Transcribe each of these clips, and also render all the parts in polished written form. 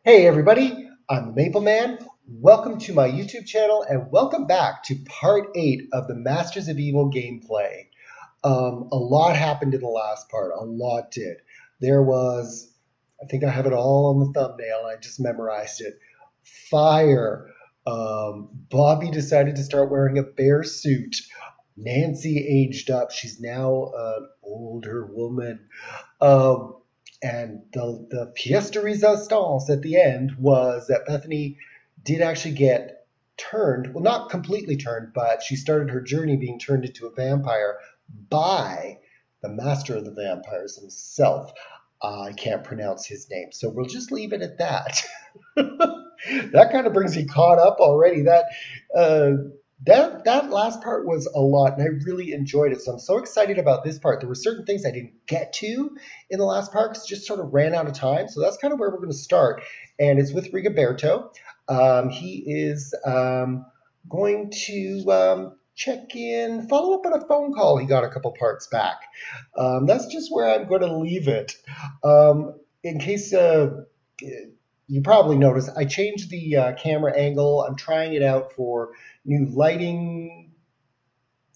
Hey everybody, I'm Maple Man. Welcome to my YouTube channel and welcome back to part 8 of the Masters of Evil gameplay. A lot happened in the last part, a lot did. There was, I think I have it all on the thumbnail, and I just memorized it. Fire. Bobby decided to start wearing a bear suit. Nancy aged up. She's now an older woman. Um, and the pièce de résistance at the end was that Bethany did actually get turned, well, not completely turned, but she started her journey being turned into a vampire by the master of the vampires himself. I can't pronounce his name, so we'll just leave it at that. That kind of brings you caught up already. Uh, that last part was a lot, and I really enjoyed it. So I'm so excited about this part. There were certain things I didn't get to in the last part because just sort of ran out of time. So that's kind of where we're going to start, and it's with Rigoberto. He is going to check in, follow up on a phone call he got a couple parts back. That's just where I'm going to leave it. In case you probably noticed, I changed the camera angle. I'm trying it out for new lighting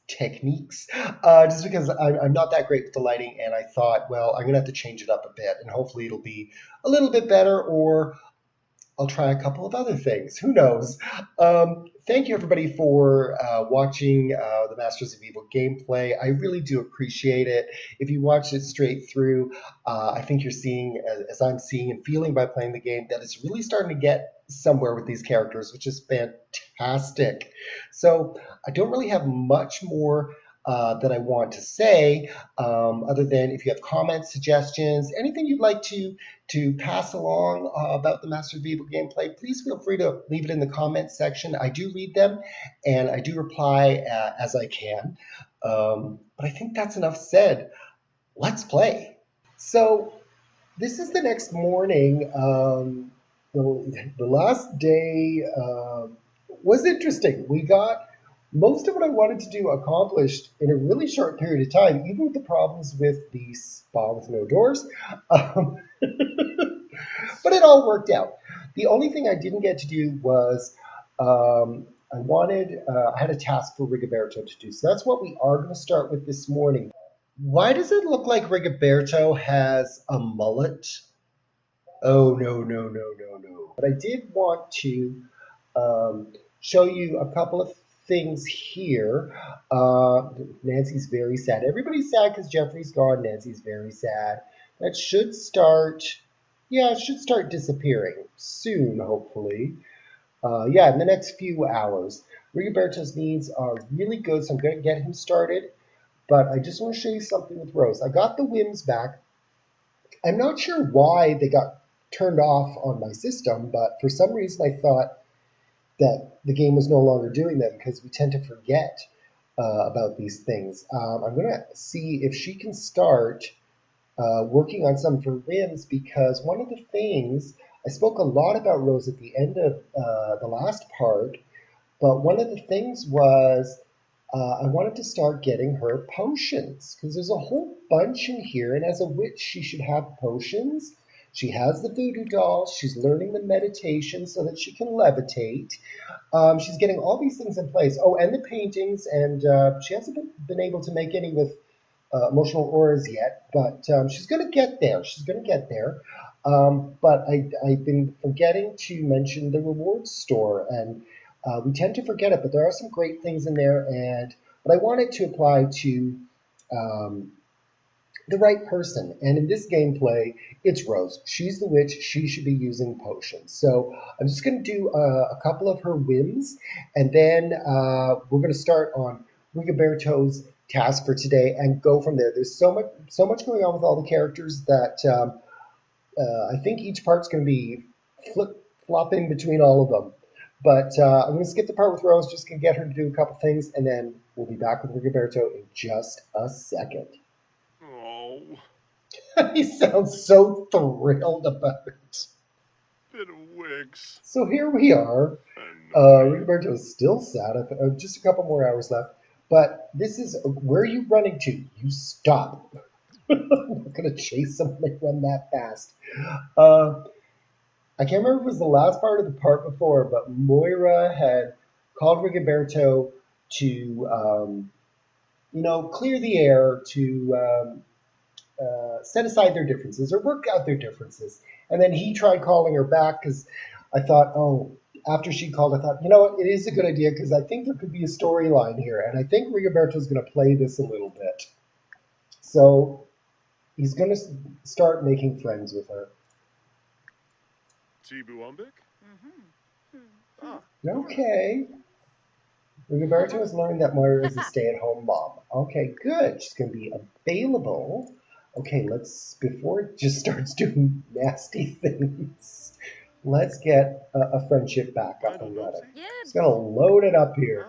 techniques, just because I'm not that great with the lighting, and I thought, well, I'm going to have to change it up a bit, and hopefully it'll be a little bit better, or I'll try a couple of other things. Who knows? Thank you, everybody, for watching the Masters of Evil gameplay. I really do appreciate it. If you watch it straight through, I think you're seeing, as I'm seeing and feeling by playing the game, that it's really starting to get somewhere with these characters, which is fantastic. So I don't really have much more that I want to say, other than if you have comments, suggestions, anything you'd like to pass along about the Master of Evil gameplay, please feel free to leave it in the comments section. I do read them, and I do reply as I can. But I think that's enough said. Let's play. So this is the next morning. The last day was interesting. We got most of what I wanted to do accomplished in a really short period of time, even with the problems with the spa with no doors. Um, but it all worked out. The only thing I didn't get to do was I had a task for Rigoberto to do. So that's what we are going to start with this morning. Why does it look like Rigoberto has a mullet? Oh, no, no, no, no, no. But I did want to show you a couple of things here. Nancy's very sad. Everybody's sad because Jeffrey's gone. Nancy's very sad. That should start, yeah, it should start disappearing soon, hopefully. Yeah, in the next few hours. Rigoberto's needs are really good, so I'm going to get him started. But I just want to show you something with Rose. I got the whims back. I'm not sure why they got turned off on my system, but for some reason I thought that the game was no longer doing them because we tend to forget about these things. I'm going to see if she can start working on some of her whims, because one of the things, I spoke a lot about Rose at the end of the last part, but one of the things was I wanted to start getting her potions, because there's a whole bunch in here, and as a witch, she should have potions. She has the voodoo dolls. She's learning the meditation so that she can levitate. She's getting all these things in place. Oh, and the paintings, and she hasn't been able to make any with emotional auras yet, but she's going to get there. She's going to get there. But I've been forgetting to mention the rewards store, and we tend to forget it, but there are some great things in there. And but I wanted to apply to um, the right person. And in this gameplay, it's Rose. She's the witch. She should be using potions. So I'm just going to do a couple of her whims, and then we're going to start on Rigoberto's task for today and go from there. There's so much going on with all the characters that I think each part's going to be flip-flopping between all of them. But I'm going to skip the part with Rose, just going to get her to do a couple things, and then we'll be back with Rigoberto in just a second. Oh, He sounds so thrilled about it. bit of Wix. So here we are. Annoying. Rigoberto is still sad. Just a couple more hours left. But this is where are you running to? You stop. I'm not going to chase someone that run that fast. Uh, I can't remember if it was the last part or the part before, but Moira had called Rigoberto to, clear the air, to set aside their differences or work out their differences. And then he tried calling her back because I thought, oh, after she called, I thought, you know what, it is a good idea because I think there could be a storyline here. And I think Rigoberto's going to play this a little bit. So he's going to start making friends with her. Tibuambik? Okay. Rigoberto has learned that Moira is a stay-at-home mom. Okay, good. She's going to be available. Okay, before it just starts doing nasty things, let's get a friendship back up and running. Just going to load it up here.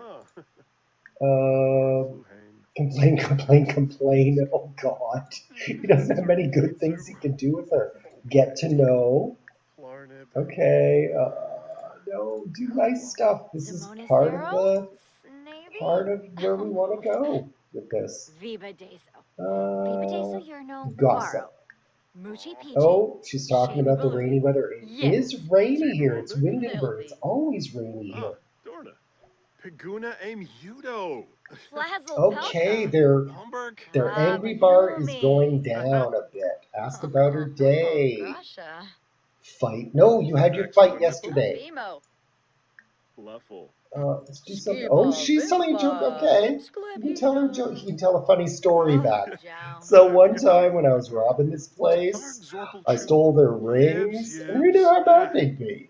Complain. Oh, God. He doesn't have many good things he can do with her. Get to know. Okay, no, do nice stuff. This is part of where we want to go with this. Gossip. Oh, she's talking about the rainy weather. It is rainy here. It's Windenburg. It's always rainy here. Dorna. Piguna aim Udo. Okay, their angry bar is going down a bit. Ask about her day. Fight. No, you had your fight yesterday. Let's do something. Oh, she's telling a joke. Okay, you can tell her a joke. You can tell a funny story back. So one time when I was robbing this place, I stole their rings, and you know how bad they'd be.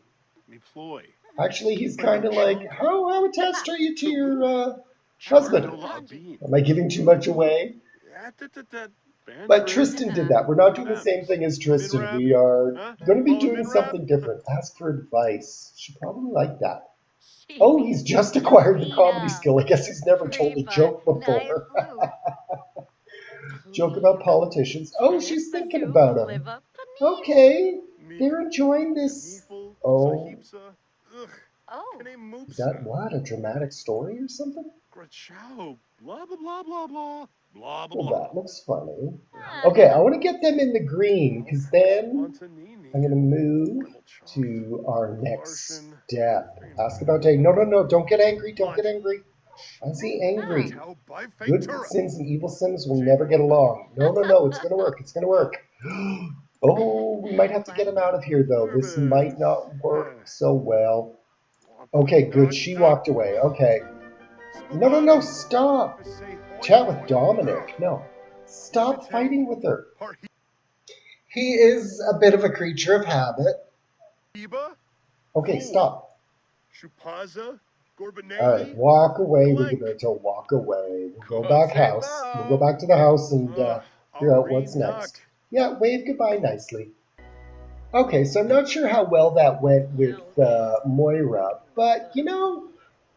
Actually, he's kind of like, how attached are you to your husband? Am I giving too much away? But Tristan did that. We're not doing the same thing as Tristan. We are going to be doing something different. Ask for advice. She'll probably like that. Oh, he's just acquired the comedy skill. I guess he's never told a joke before. Joke about politicians. Oh, she's thinking about him. Okay, they're enjoying this. Oh, is that what? A dramatic story or something? Blah, blah, blah, blah, blah. Blah, blah, Well, blah. that looks funny. Okay, I want to get them in the green because then I'm going to move to our next step. Ask about day. No, don't get angry. Don't get angry. Why is he angry? Good Sims and evil Sims will never get along. No, it's going to work. It's going to work. Oh, we might have to get him out of here, though. This might not work so well. Okay, good. She walked away. Okay. No, stop. Chat with Dominic. No. Stop fighting with her. He is a bit of a creature of habit. Okay, stop. All right, walk away, Rigoberto. Walk away. We'll go back house. We'll go back to the house and figure out what's next. Yeah, wave goodbye nicely. Okay, so I'm not sure how well that went with Moira, but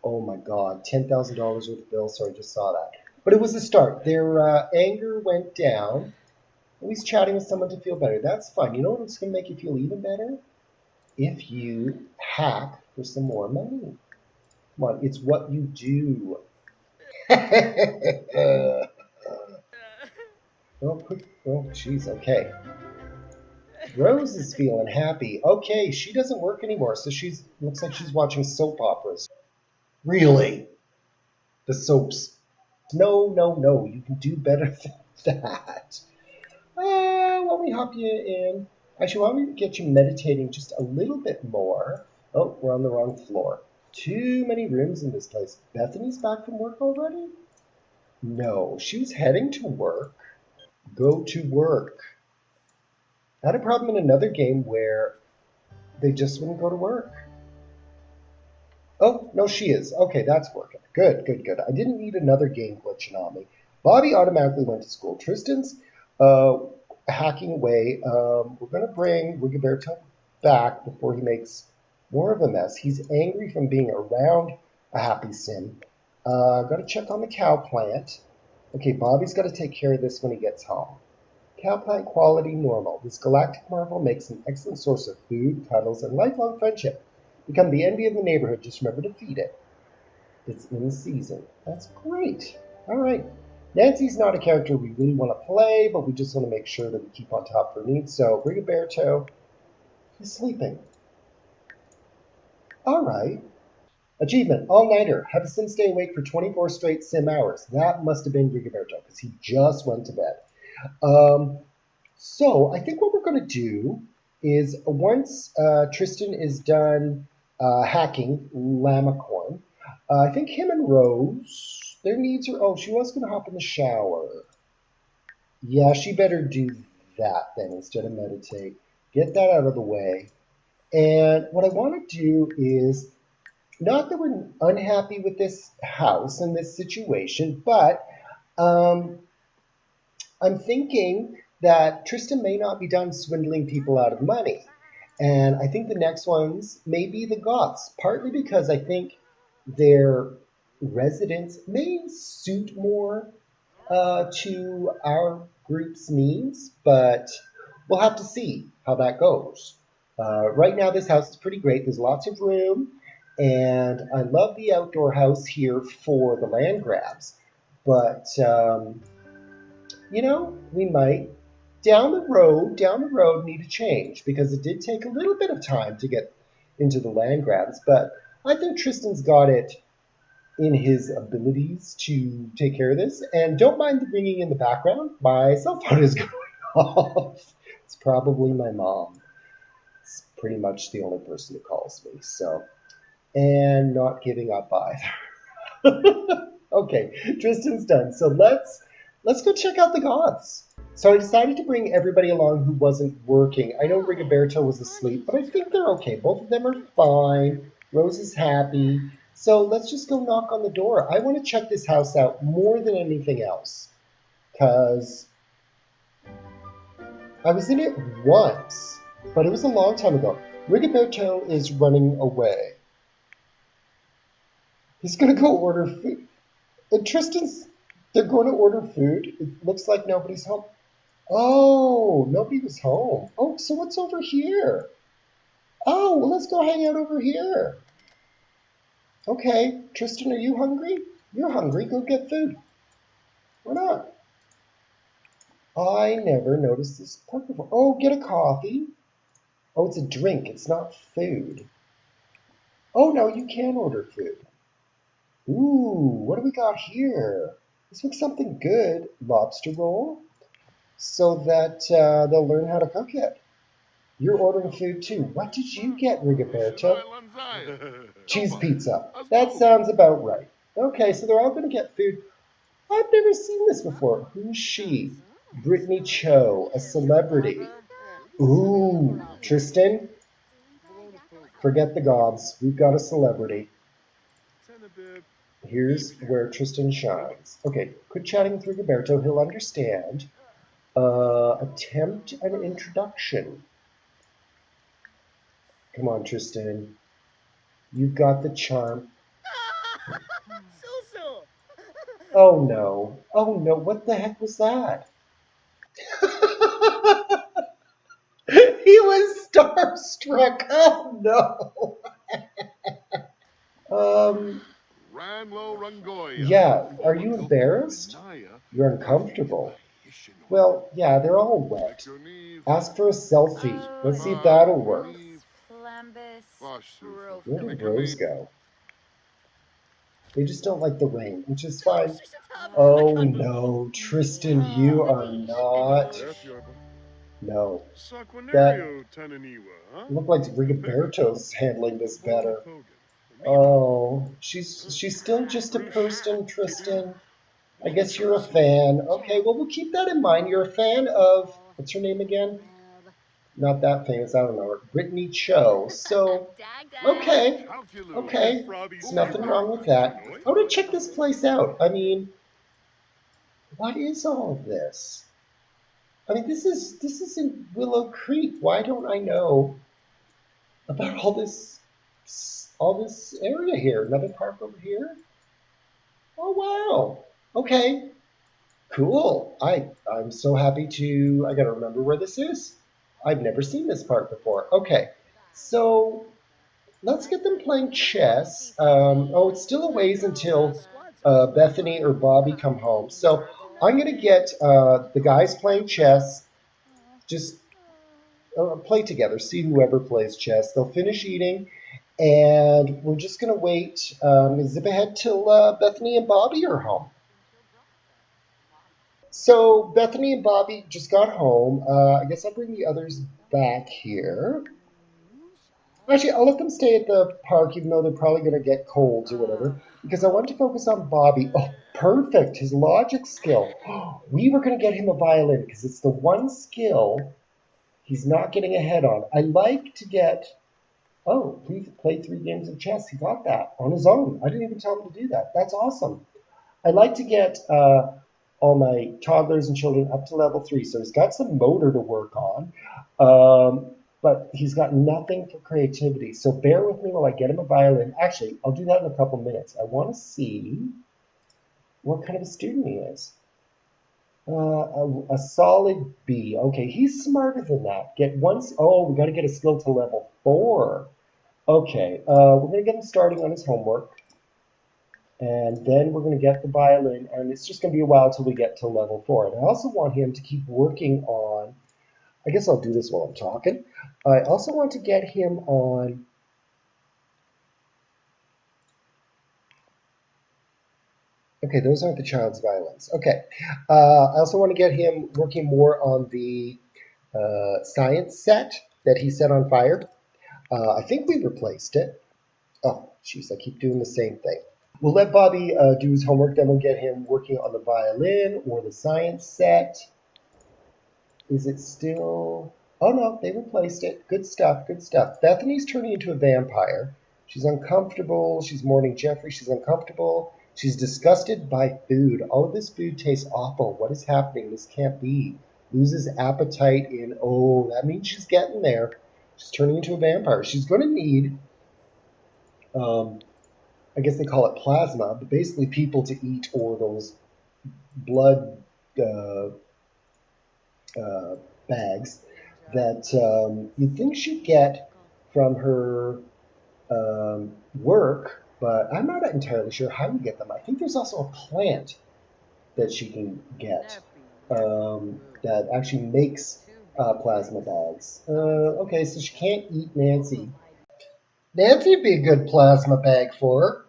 oh my God, $10,000 worth of bills. So I just saw that. But it was a start. Their anger went down. At least chatting with someone to feel better. That's fun. You know what's going to make you feel even better? If you hack for some more money. Come on, it's what you do. Oh, jeez, okay. Rose is feeling happy. Okay, she doesn't work anymore, so looks like she's watching soap operas. Really? The soaps. No, you can do better than that. Let me hop you in. Actually, why don't we get you meditating just a little bit more? Oh, we're on the wrong floor. Too many rooms in this place. Bethany's back from work already? No, she was heading to work. Go to work. I had a problem in another game where they just wouldn't go to work. Oh, no, she is. Okay, that's working. Good. I didn't need another game glitching on me. Bobby automatically went to school. Tristan's hacking away. We're going to bring Rigoberto back before he makes more of a mess. He's angry from being around a happy sim. Got to check on the cow plant. Okay, Bobby's got to take care of this when he gets home. Cow plant quality normal. This galactic marvel makes an excellent source of food, cuddles, and lifelong friendship. Become the envy of the neighborhood. Just remember to feed it. It's in season. That's great. All right. Nancy's not a character we really want to play, but we just want to make sure that we keep on top of her needs. So Rigoberto is sleeping. All right. Achievement, all-nighter. Have a sim stay awake for 24 straight sim hours. That must have been Rigoberto because he just went to bed. Um, so I think what we're going to do is once Tristan is done hacking Lamacorn, I think him and Rose, their needs are. Oh, she was going to hop in the shower. Yeah, she better do that then instead of meditate. Get that out of the way. And what I want to do is not that we're unhappy with this house and this situation, but um, I'm thinking that Tristan may not be done swindling people out of money. And I think the next ones may be the Goths, partly because I think their residence may suit more to our group's needs, but we'll have to see how that goes. Right now, this house is pretty great. There's lots of room, and I love the outdoor house here for the land grabs. But we might down the road need a change because it did take a little bit of time to get into the land grabs. But I think Tristan's got it in his abilities to take care of this. And don't mind the ringing in the background. My cell phone is going off. It's probably my mom. It's pretty much the only person who calls me. So, and not giving up either. Okay, Tristan's done. So let's go check out the gods. So I decided to bring everybody along who wasn't working. I know Rigoberto was asleep, but I think they're okay. Both of them are fine. Rose is happy. So let's just go knock on the door. I want to check this house out more than anything else because I was in it once, but it was a long time ago. Rigoberto is running away. He's going to go order food. And Tristan's, they're going to order food. It looks like nobody's home. Oh, nobody was home. Oh, so what's over here? Oh, well, let's go hang out over here. Okay, Tristan, are you hungry? You're hungry. Go get food. Or not. I never noticed this part before. Oh, get a coffee. Oh, it's a drink. It's not food. Oh, no, you can order food. Ooh, what do we got here? This looks something good. Lobster roll. So that they'll learn how to cook it. You're ordering food too. What did you get, Rigoberto? Shadai Lanzai. Cheese Nova. pizza. That Asbo. sounds about right. Okay, so they're all going to get food. I've never seen this before. Who's she? Brittany Cho, a celebrity. Ooh, Tristan, forget the gods. We've got a celebrity. Tenebib. Here's where Tristan shines. Okay, quit chatting with Rigoberto. He'll understand. Attempt an introduction. Come on, Tristan. You've got the charm. Susu! Oh no. Oh no. What the heck was that? He was starstruck. Oh no. Ranlo Rangoya. Yeah. Are you Fobakoku embarrassed? Minaya. You're uncomfortable. Well, yeah, they're all wet. Nikoniv. Ask for a selfie. Oh, Let's see if Ba that'll work. Nikoniv. Plambus, Vashu. Where did Profo. Rose Nikoniv. go? They just don't like the rain, which is fine. I Oh can't no, Tristan, you are not. Defiorba. No. That Saquinario Tananiwa, huh? looked like Rigoberto's handling this Bola better. Kogan. Amiva. Oh, she's still just a Roosh. person, Kidu. Tristan. I guess you're a Womachar fan. Okay, well we'll keep that in mind. You're a fan of what's her name again? Not that famous. I don't know her. Brittany Cho. So Dag dag. okay, Calculu. okay. There's nothing wrong with that. I want to check this place out. I mean, what is all of this? I mean, this is in Willow Creek. Why don't I know about all this area here? Another park over here. Oh wow. Okay. Cool. I'm so happy to. I gotta remember where this is. I've never seen this park before. Okay. So let's get them playing chess. Oh, it's still a ways until Bethany or Bobby come home. So I'm gonna get the guys playing chess. Just play together. See whoever plays chess. They'll finish eating, And we're just going to wait, zip ahead till Bethany and Bobby are home. So Bethany and Bobby just got home. I guess I'll bring the others back here. Actually, I'll let them stay at the park, even though they're probably going to get colds or whatever, because I want to focus on Bobby. Oh, perfect. His logic skill. We were going to get him a violin because it's the one skill he's not getting ahead on. I like to get. Oh, please play 3 games of chess. He got that on his own. I didn't even tell him to do that. That's awesome. I like to get all my toddlers and children up to level 3. So he's got some motor to work on, but he's got nothing for creativity. So bear with me while I get him a violin. Actually, I'll do that in a couple minutes. I want to see what kind of a student he is. A solid B. Okay, he's smarter than that. Get once. Oh, we got to get a skill to level 4. Okay, we're going to get him starting on his homework. And then we're going to get the violin, and it's just going to be a while till we get to level 4. And I also want him to keep working on, I guess I'll do this while I'm talking. I also want to get him on, okay, those aren't the child's violins. Okay, I also want to get him working more on the science set that he set on fire. I think we replaced it. Oh, jeez, I keep doing the same thing. We'll let Bobby do his homework, then we'll get him working on the violin or the science set. Is it still? Oh no, they replaced it. Good stuff, good stuff. Bethany's turning into a vampire. She's uncomfortable. She's mourning Jeffrey. She's uncomfortable. She's disgusted by food. All of this food tastes awful. What is happening? This can't be. Loses appetite in. Oh, that means she's getting there. She's turning into a vampire. She's going to need, um, I guess they call it plasma, but basically people to eat or those blood uh, uh, bags that you'd think she'd get from her work, but I'm not entirely sure how you get them. I think there's also a plant that she can get that actually makes plasma bags. Okay, so she can't eat Nancy. Nancy'd be a good plasma bag for her.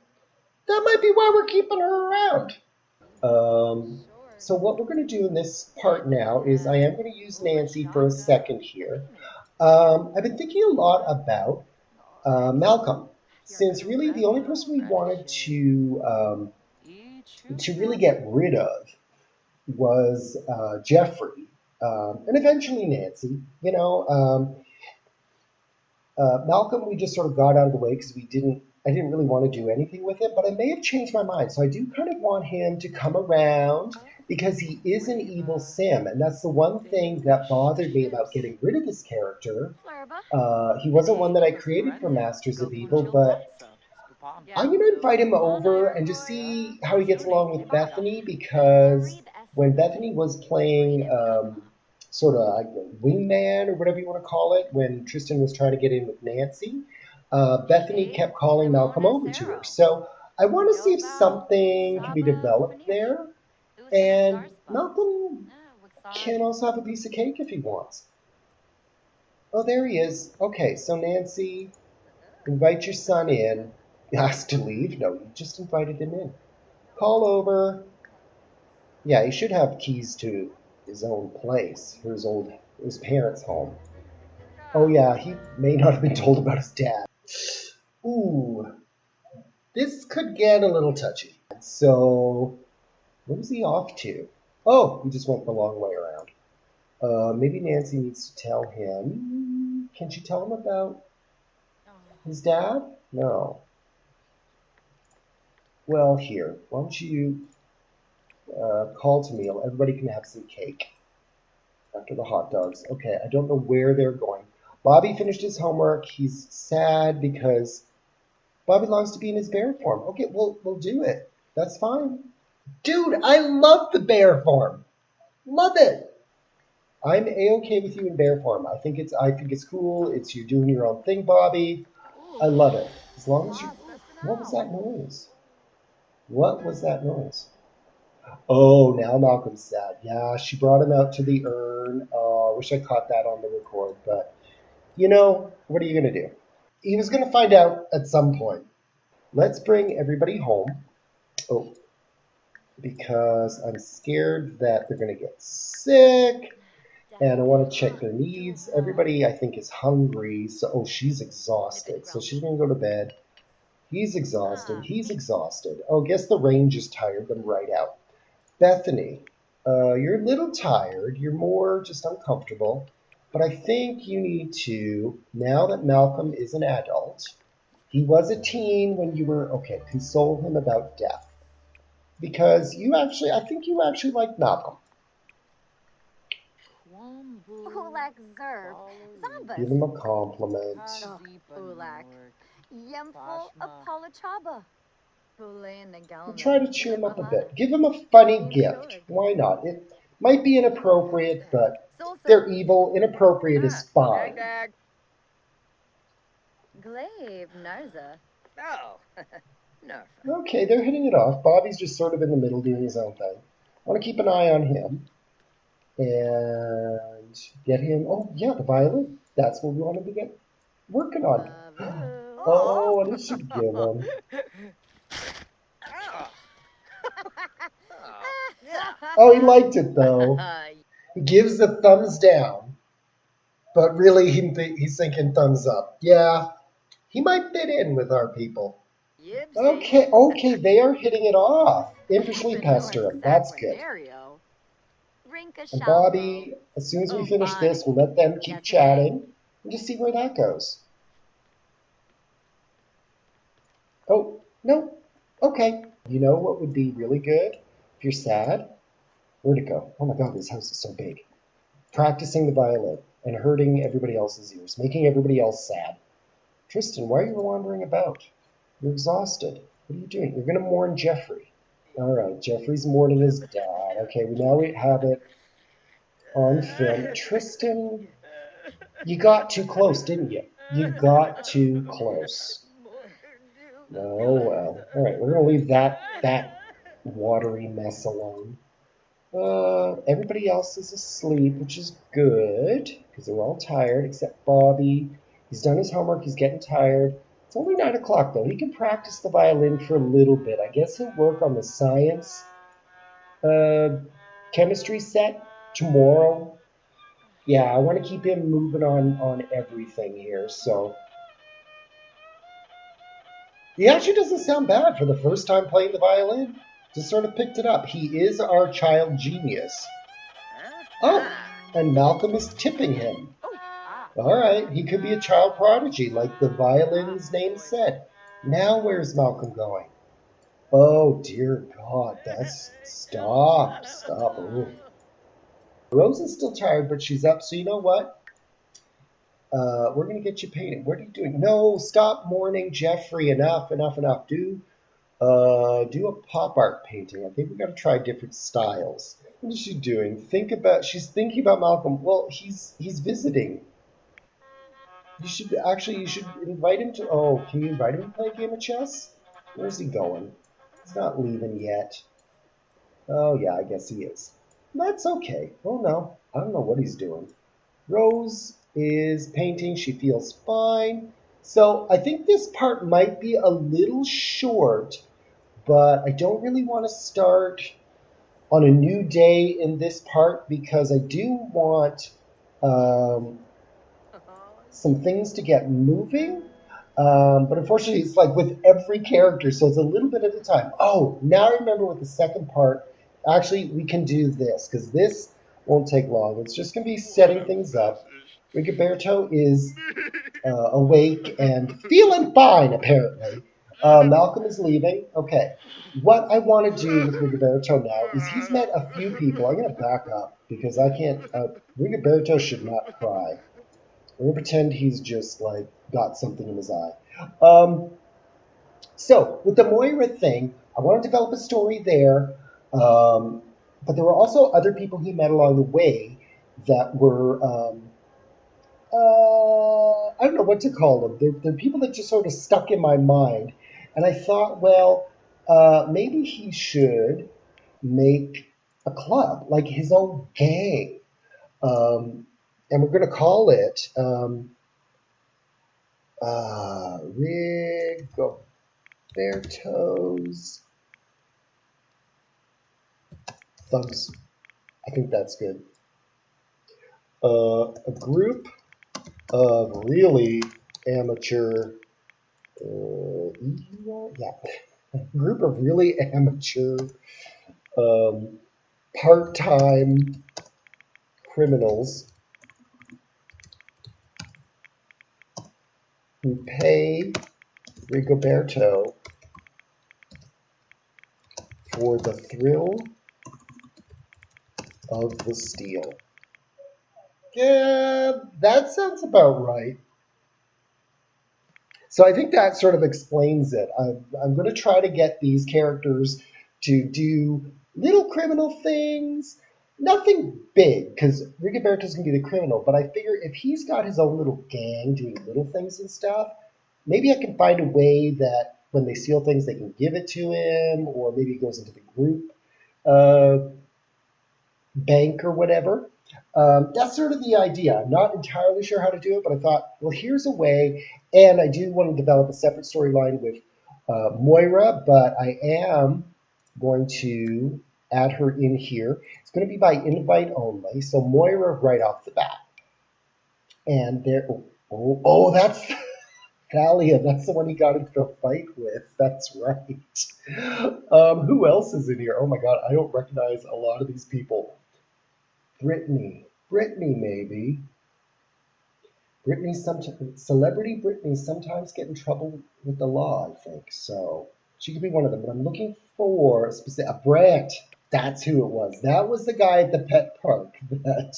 That might be why we're keeping her around. Um, so what we're going to do in this part now is I am going to use Nancy for a second here. I've been thinking a lot about Malcolm, since really the only person we wanted to really get rid of was Jeffrey, and eventually Nancy. Malcolm, we just sort of got out of the way because I didn't really want to do anything with it, but I may have changed my mind. So I do kind of want him to come around because he is an evil Sim, and that's the one thing that bothered me about getting rid of this character. He wasn't one that I created for Masters of Evil, but I'm going to invite him over and just see how he gets along with Bethany because when Bethany was playing sort of like a wingman or whatever you want to call it, when Tristan was trying to get in with Nancy, Bethany kept calling Malcolm over to her. So I want to see if something can be developed there. And Malcolm can also have a piece of cake if he wants. Oh, there he is. Okay, so Nancy, invite your son in. He has to leave? No, you just invited him in. Call over. Yeah, he should have keys to his own place, or his parents' home. Oh yeah, he may not have been told about his dad. Ooh, this could get a little touchy. So, where was he off to? Oh, he just went the long way around. Maybe Nancy needs to tell him. Can she tell him about his dad? No. Well, here, why don't you call to meal? Everybody can have some cake after the hot dogs. Okay, I don't know where they're going. Bobby finished his homework. He's sad because Bobby longs to be in his bear form. Okay, we'll do it. That's fine. Dude, I love the bear form. Love it. I'm a-okay with you in bear form. I think it's cool. It's you doing your own thing, Bobby. I love it. As long as you. What was that noise? What was that noise? Oh, now Malcolm's sad. Yeah, she brought him out to the urn. Oh, I wish I caught that on the record, but what are you gonna do? he was going to find out at some point. Let's bring everybody home. Oh, because I'm scared that they're going to get sick. And I want to check their needs. Everybody, I think, is hungry. So, oh, she's exhausted. So she's going to go to bed. He's exhausted. He's exhausted. Oh, guess the rain just tired them right out. Bethany, you're a little tired. You're more just uncomfortable. But I think you need to, now that Malcolm is an adult, he was a teen when you were, okay, console him about death. Because I think you actually like Malcolm. Ulak Zerb. Give Zambas. him a compliment. Ulak. Yemful Apolachaba. Bulayan And Nagalna. try to cheer him up a bit. Give him a funny gift. Why not? It might be inappropriate, but they're evil. Inappropriate is fine. Glaive Narza. Oh, no. Okay, they're hitting it off. Bobby's just sort of in the middle doing his own thing. I want to keep an eye on him and get him. Oh, yeah, the violin. That's what we wanted to get working on. Oh, what did she give him? Oh. Oh, yeah. Oh, he liked it though. He gives the thumbs down, but really he's thinking thumbs up. Yeah, he might fit in with our people. Yibsy. Okay, they are hitting it off. Impishly North pester him. That's good. Saquinario. Rinka And Shalbo. Bobby, as soon as we Oh, finish this, Bonnie. we'll let them keep That's chatting and just see where that goes. Oh, no. Okay. You know what would be really good if you're sad? Where'd it go? Oh my god, this house is so big. Practicing the violin and hurting everybody else's ears, making everybody else sad. Tristan, why are you wandering about? You're exhausted. What are you doing? You're going to mourn Jeffrey. All right, Jeffrey's mourning his dad. Okay, we have it on film. Tristan, you got too close, didn't you? You got too close. Oh well. All right, we're gonna leave that watery mess alone. Everybody else is asleep, which is good because they're all tired except Bobby. He's done his homework. He's getting tired. It's only 9 o'clock though. He can practice the violin for a little bit. I guess he'll work on the science, uh, chemistry set tomorrow. Yeah, I want to keep him moving on everything here. So he actually doesn't sound bad for the first time playing the violin. Just sort of picked it up. He is our child genius. Oh, and Malcolm is tipping him. All right, he could be a child prodigy, like the violin's name said. Now where's Malcolm going? Oh dear God, that's stop. Ooh. Rose is still tired, but she's up. So you know what? We're gonna get you painted. What are you doing? No, stop mourning Jeffrey. Enough. Do a pop art painting. I think we got to try different styles. What is she doing? She's thinking about Malcolm. Well, he's visiting. You should invite him to. Oh, can you invite him to play a game of chess? Where's he going? He's not leaving yet. Oh yeah, I guess he is. That's okay. Oh no, I don't know what he's doing. Rose is painting. She feels fine. So I think this part might be a little short, but I don't really want to start on a new day in this part because I do want um, some things to get moving. But unfortunately, it's like with every character, so it's a little bit at a time. Oh, now I remember with the second part. Actually, we can do this because this won't take long. It's just going to be setting things up. Rigoberto is awake and feeling fine, apparently. Malcolm is leaving. Okay. What I want to do with Rigoberto now is he's met a few people. I'm going to back up because I can't. Rigoberto should not cry. We're going to pretend he's just like got something in his eye. So, with the Moira thing, I want to develop a story there. But there were also other people he met along the way that were I don't know what to call them. They're people that just sort of stuck in my mind. And I thought, well, maybe he should make a club, like his own gang. And we're going to call it Rigoberto's thugs. I think that's good. A group of really amateur, group of really amateur, um, part-time criminals who pay Rigoberto for the thrill of the steal. Yeah, that sounds about right. So I think that sort of explains it. I'm going to try to get these characters to do little criminal things. Nothing big, because Rigoberto's going to be the criminal, but I figure if he's got his own little gang doing little things and stuff, maybe I can find a way that when they steal things, they can give it to him, or maybe it goes into the group uh, bank or whatever. That's sort of the idea. I'm not entirely sure how to do it, but I thought, well, here's a way. And I do want to develop a separate storyline with Moira, but I am going to add her in here. It's going to be by invite only. So Moira right off the bat. And there, that's Thalia. That's the one he got into a fight with. That's right. Who else is in here? Oh my God, I don't recognize a lot of these people. Brittany, maybe. Celebrity Brittany sometimes get in trouble with the law, I think. So she could be one of them. But I'm looking for a Brant. That's who it was. That was the guy at the pet park that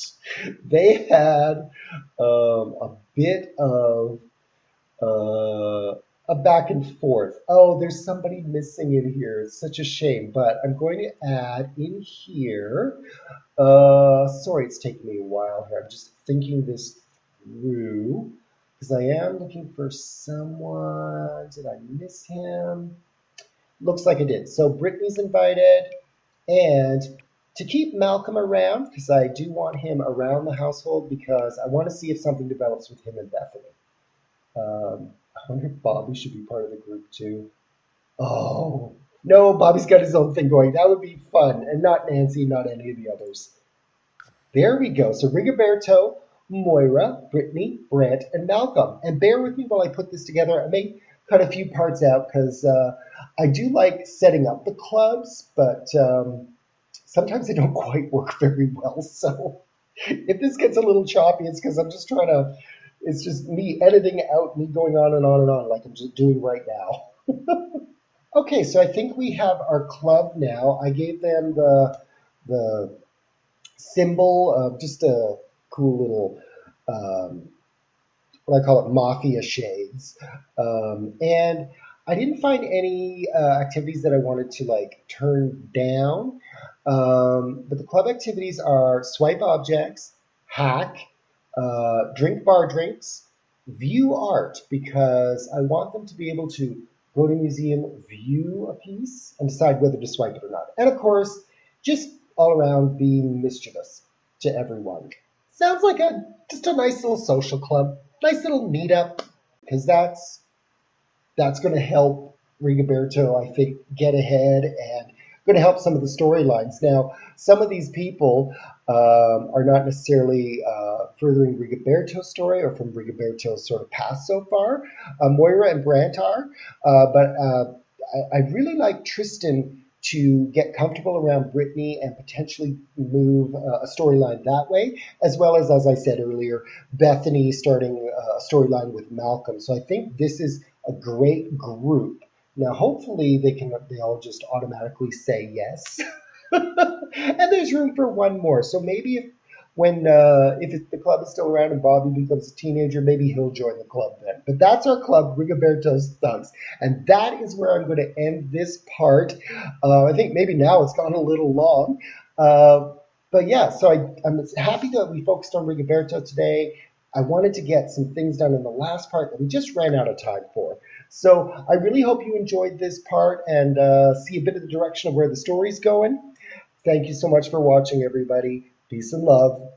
they had a bit of a back and forth. Oh, there's somebody missing in here. It's such a shame. But I'm going to add in here. Sorry, it's taking me a while here. I'm just thinking this through because I am looking for someone. Did I miss him? Looks like I did. So Brittany's invited, and to keep Malcolm around because I do want him around the household because I want to see if something develops with him and Bethany. I wonder if Bobby should be part of the group too. Oh, no, Bobby's got his own thing going. That would be fun, and not Nancy, not any of the others. There we go. So Rigoberto, Moira, Brittany, Brant, and Malcolm. And bear with me while I put this together. I may cut a few parts out because I do like setting up the clubs, but sometimes they don't quite work very well. So if this gets a little choppy, it's because I'm just trying to, it's just me editing out, me going on and on and on like I'm just doing right now. Okay, so I think we have our club now. I gave them the symbol of just a cool little what I call it mafia shades. And I didn't find any activities that I wanted to like turn down. But the club activities are swipe objects, hack, drink bar drinks, view art, because I want them to be able to go to a museum, view a piece, and decide whether to swipe it or not. And of course, just all around being mischievous to everyone. Sounds like just a nice little social club, nice little meetup, because that's going to help Rigoberto, I think, get ahead and going to help some of the storylines. Now, some of these people are not necessarily furthering Rigoberto's story or from Rigoberto's sort of past so far. Moira and Brant are, but I really like Tristan to get comfortable around Brittany and potentially move a storyline that way, as well as I said earlier, Bethany starting a storyline with Malcolm. So I think this is a great group. Now, hopefully, they all just automatically say yes, and there's room for one more. So maybe if the club is still around and Bobby becomes a teenager, maybe he'll join the club then. But that's our club, Rigoberto's Thugs, and that is where I'm going to end this part. I think maybe now it's gone a little long. But yeah, so I'm happy that we focused on Rigoberto today. I wanted to get some things done in the last part that we just ran out of time for. So I really hope you enjoyed this part and see a bit of the direction of where the story's going. Thank you so much for watching, everybody. Peace and love.